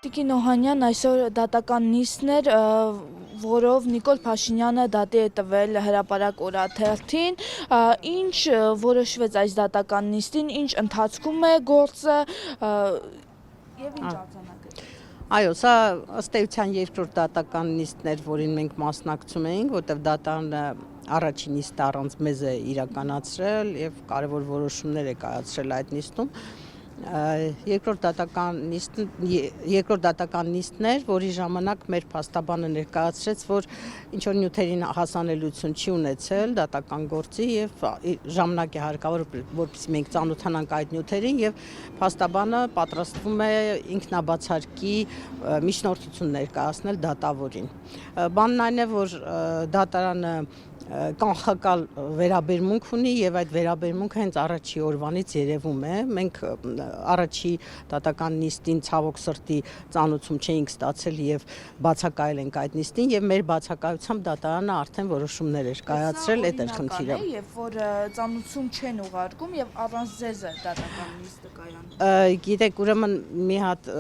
Տիկին Օհանյան այսօր դատական նիստն էր, որով Նիկոլ Փաշինյանը դատի է տվել հրապարակ օրաթերթին, ինչ որոշվեց այս դատական նիստին, ինչ ընթացքում է գործը եւ ինչ արձանագրվեց։ Այո, սա ըստ էության երկրորդ դատական նիստն էր, որին մենք մասնակցում էինք, որտեղ դատանը առաջին նիստը առանց մեզ է իրականացրել եւ կարեւոր որոշումներ է կայացրել այդ նիստում։ Երկրորդ դատական նիստն էր, որի ժամանակ մեր փաստաբանը ներկայացրեց, որ ինչ որ նյութերին հասանելիություն չի ունեցել դատական գործի եւ ժամանակ է հարկավոր, որպեսզի մենք ծանոթանանք այդ նյութերին եւ փաստաբանը պատրաստվում է ինքնաբացարկի միջնորդություն ներկայացնել դատավորին։ Բանն այն է, որ դատարանը կանխակալ վերաբերմունք ունի եւ այդ վերաբերմունքը հենց առաջի օրվանից երևում է։ Մենք առաջի դատական նիստին ցավոք սրտի ծանոթում չէինք ստացել եւ բացակայել ենք այդ նիստին եւ մեր բացակայությամբ դատարանը արդեն որոշումներ էր կայացրել այդ խնդիրը։ Երբ որ ծանոթում չեն ուղարկում եւ առանց ձեզ է դատական նիստը կայանում։ Գիտեք, ուրեմն մի հատ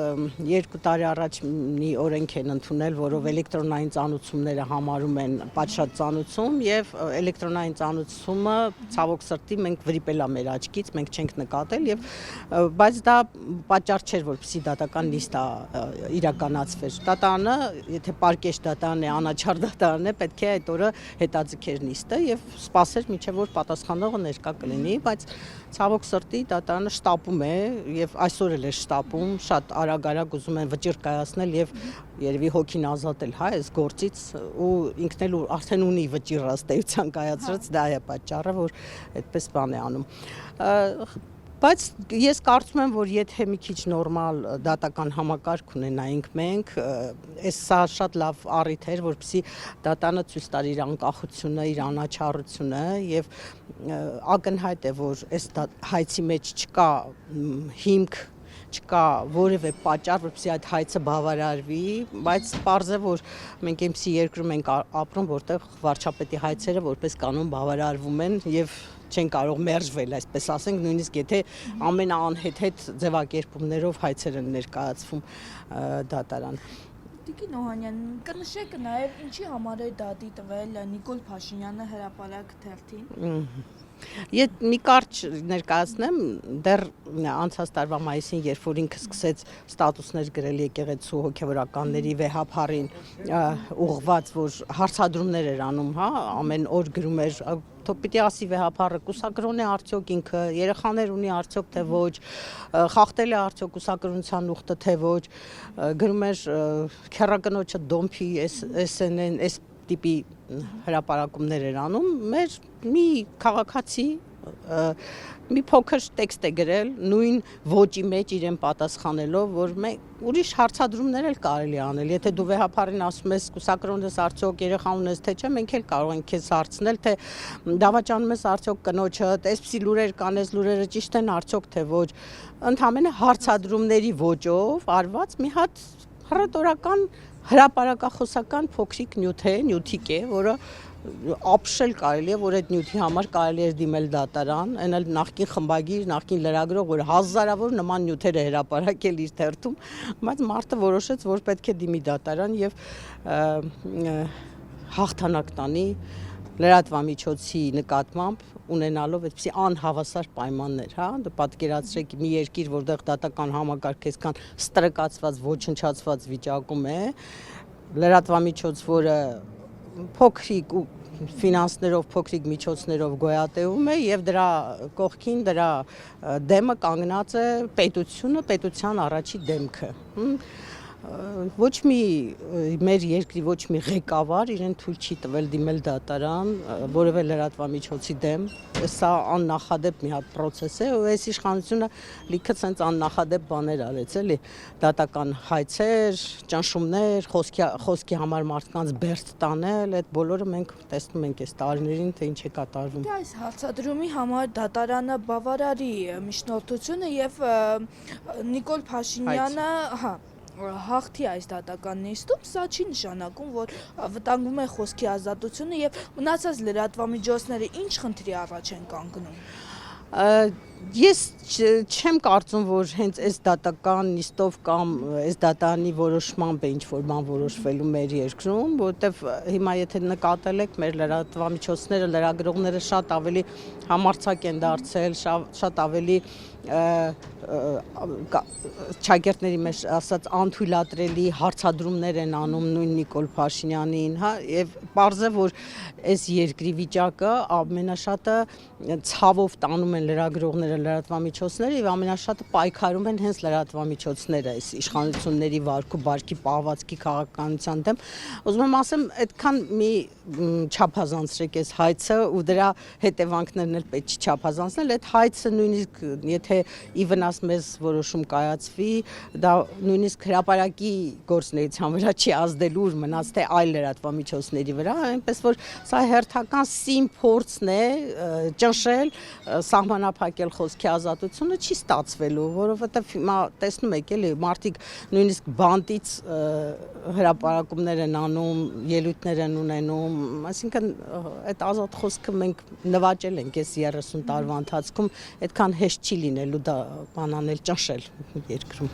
2 տարի առաջ մի օրենք են ընդունել, որով էլեկտրոնային ծանոթումները համարում են պատշաճ ծանոթում եւ էլեկտրոնային ծանոթումը ցավոք սրտի մենք վրիպել է մեր աչքից, մենք չենք նկատել եւ բայց դա պատճառ չէր, որպեսզի դատական նիստը իրականացվեր։ Դատարանը, եթե պարկեշտ դատարան է, անաչառ դատարան է, պետք է այդ օրը հետաձգեր նիստը եւ սպասեր մինչեւ որ պատասխանողը ներկա կլինի, բայց ցավոք սրտի դատարանը շտապում է եւ այսօր էլ է շտապում, շատ արագ ուզում են վճիռ կայացնել եւ երևի հոգին ազատել, հա, այս գործից ու ինքն էլ արդեն ունի վճիռ ըստ էության կայացրած, դա է պատճառը, որ այդպես բան է անում։ Բայց ես կարծում եմ, որ եթե մի քիչ նորմալ դատական համակարգ ունենայինք մենք, սա շատ լավ առիթ էր, որպեսզի դատարանը ցույց տար իր անկախությունը, իր անաչառությունը եւ ակնհայտ է, որ այս հայցի մեջ չկա հիմք, չկա որևէ պատճառ, որպեսզի այդ հայցը բավարարվի, բայց պարզ է, որ մենք այնպիսի երկրում ենք ապրում, որտեղ վարչապետի հայցերը որպես կանոն բավարարվում են եւ չեն կարող մերժվել, այսպես ասենք, նույնիսկ եթե ամենաանհեթեթ ձևակերպումներով հայցեր են ներկայացվում դատարան։ Տիկին Օհանյան, կնշեք նաև ինչի համար է դատի տվել Նիկոլ Փաշինյանը հրապարակ թերթին։ Ես մի կարճ ներկայացնեմ, դեռ անցած տարվա մայիսին, երբ որ ինքը սկսեց ստատուսներ գրել եկեղեցու հոգևորականների վեհափառին ուղղված, որ հարցադրումներ էր անում, հա, ամեն օր գրում էր, պիտի ասի վեհափառը կուսակրոն է արդյոք ինքը, երեխաներ ունի արդյոք թե ոչ, խախտել է արդյոք կուսակրոնության ուխտը թե ոչ, գրում էր քեռակնոջը դոմփի SNN այս տիպի հրապարակումներ էր անում, մեր մի քաղաքացի մի փոքր տեքստ է գրել նույն ոճի մեջ իրեն պատասխանելով, որ ուրիշ հարցադրումներ էլ կարելի անել, եթե դու վեհափառին ասում ես կուսակրոն ես արդյոք երեխա ունես թե չէ, մենք էլ կարող ենք քեզ հարցնել, թե դավաճանում ես արդյոք կնոջդ, այսպիսի լուրեր կան, այս լուրերը ճիշտ են արդյոք թե ոչ, ընդհանրապես հարցադրումների ոճով արված մի հատ հռետորական հրապարակախոսական փոքրիկ նյութիկ է, որը ապշել կարելի է, որ այդ նյութի համար կարելի է դիմել դատարան, այն էլ նախկին խմբագիր, նախկին լրագրող, որ հազարավոր նման նյութեր է հրապարակել իր թերթում, բայց մարդը որոշեց, որ պետք է դիմի դատարան եւ հաղթանակ տանի լրատվամիջոցի նկատմամբ ունենալով այդպիսի անհավասար պայմաններ, հա, դու պատկերացրեք մի երկիր, որտեղ դատական համակարգ այսքան ստրկացված, ոչնչացված վիճակում է, լրատվամիջոց, որը փոքրիկ ու ֆինանսներով, փոքրիկ միջոցներով գոյատևում է եւ դրա կողքին դրա դեմը կանգնած է պետությունը, պետության առաջի դեմքը։ Ոչ մի մեր երկրի ոչ մի ղեկավար իրեն թույլ չի տվել դիմել դատարան որևէ լրատվամիջոցի դեմ, սա աննախադեպ մի հատ process է, ու այս իշխանությունը լիքը ցենց աննախադեպ բաներ արեց, էլի, դատական հայցեր, ճնշումներ, խոսքի համար մարդկանց բերդ տանել, այդ բոլորը մենք տեսնում ենք այս տարիներին, թե ինչ է կատարվում։ Այս հարցադրումի համար դատարանը բավարարի միջնորդությունը եւ Նիկոլ Փաշինյանը, հա, հաղթի այս դատական նիստում, սա չի նշանակում, որ վտանգվում է խոսքի ազատությունը եւ մնացած լրատվամիջոցները ինչ խնդրի առաջ են կանգնում։ Ես չեմ կարծում, որ հենց այս դատական նիստով կամ այս դատանի որոշմամբ է ինչ-որ բան որոշվելու մեր երկրում, որովհետև հիմա եթե նկատել եք մեր լրատվամիջոցները, լրագրողները շատ ավելի համարձակ են դարձել, շատ ավելի ճակերտների մեջ ասած անթույլատրելի հարցադրումներ են անում նույն Նիկոլ Փաշինյանին, հա, եւ պարզ է, որ այս երկրի վիճակը ամենաշատը ցավով տանում են լրագրողները, լրատվամիջոցները եւ ամենաշատը պայքարում են հենց լրատվամիջոցները այս իշխանությունների վարքու բարքի պահվածքի քաղաքականության դեմ։ Ուզում եմ ասեմ, այդքան մի չափազանցրեք այս հայցը ու դրա հետևանքներն էլ պետք չի չափազանցնել, այդ հայցը նույնիսկ եթե ի վնաս մեզ որոշում կայացվի, դա նույնիսկ հրապարակի գործունեության վրա չի ազդելու ուր մնաց թե այլ լրատվամիջոցների վրա, այնպես որ սա հերթական սիմ փորձն է ճնշել, սահմանափակել խոսքի ազատությունը չի ստացվելու, որովհետև հիմա տեսնում եք էլի մարդիկ նույնիսկ բանտից հրապարակումներ են անում, ելույթներ են ունենում, այսինքն այդ ազատ խոսքը մենք նվաճել ենք այս 30 տարվա ընթացքում, այդքան հեշտ չի լինելու դա բան անել, ճնշել երկրում։